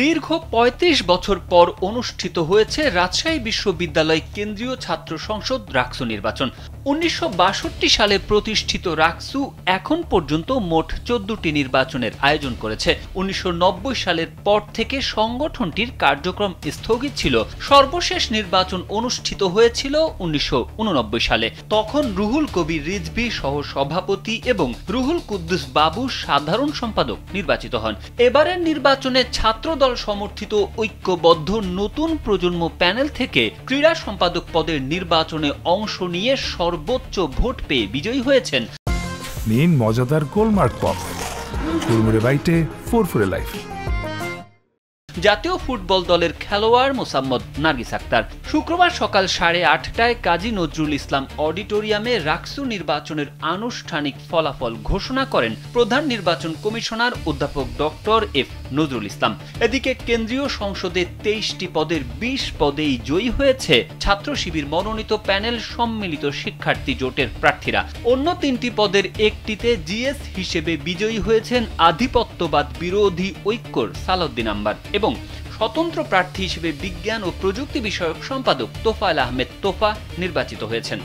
দীর্ঘ ৩৫ বছর পর অনুষ্ঠিত হয়েছে রাজশাহী বিশ্ববিদ্যালয় কেন্দ্রীয় ছাত্র সংসদ রাকসু নির্বাচন। ১৯৬২ সালে প্রতিষ্ঠিত রাকসু এখন পর্যন্ত মোট ১৪টি নির্বাচনের আয়োজন করেছে। ১৯৯০ সালের পর থেকে সংগঠনটির কার্যক্রম স্থগিত ছিল। সর্বশেষ নির্বাচন অনুষ্ঠিত হয়েছিল ১৯৮৯ সালে। তখন রুহুল কবির রিজভী সহ সভাপতি এবং রুহুল কুদ্দুস বাবু সাধারণ সম্পাদক নির্বাচিত হন। এবারের নির্বাচনে ছাত্রদল সমর্থিত ঐক্যবদ্ধ নতুন প্রজন্ম প্যানেল থেকে ক্রীড়া সম্পাদক পদের নির্বাচনে অংশ নিয়ে সর্বোচ্চ ভোট পেয়ে বিজয়ী হয়েছেন। নিন মজাদার গোলমার্ক পপ, ফুরফুরে বাইটে ফুরফুরে লাইফ। জাতীয় ফুটবল দলের খেলোয়াড় মোসাম্মদ নার্গিস আক্তার শুক্রবার সকাল 8:30টায় কাজী নজরুল ইসলাম অডিটোরিয়ামে রাকসু নির্বাচনের আনুষ্ঠানিক ফলাফল ঘোষণা করেন প্রধান নির্বাচন কমিশনার অধ্যাপক ডক্টর এফ নজরুল ইসলাম। এদিকে কেন্দ্রীয় সংসদে 23টি পদের 20 পদেই জয়ী হয়েছে ছাত্র শিবির মনোনীত প্যানেল সম্মিলিত শিক্ষার্থী জোটের প্রার্থীরা। অন্য 3টি পদের একটিতে জিএস হিসেবে বিজয়ী হয়েছেন আধিপত্যবাদ বিরোধী ঐক্যর সালাউদ্দিন আম্বার এবং স্বতন্ত্র প্রার্থী হিসেবে বিজ্ঞান ও প্রযুক্তি বিষয়ক সম্পাদক তোফায়েল আহমেদ তোফা নির্বাচিত হয়েছেন।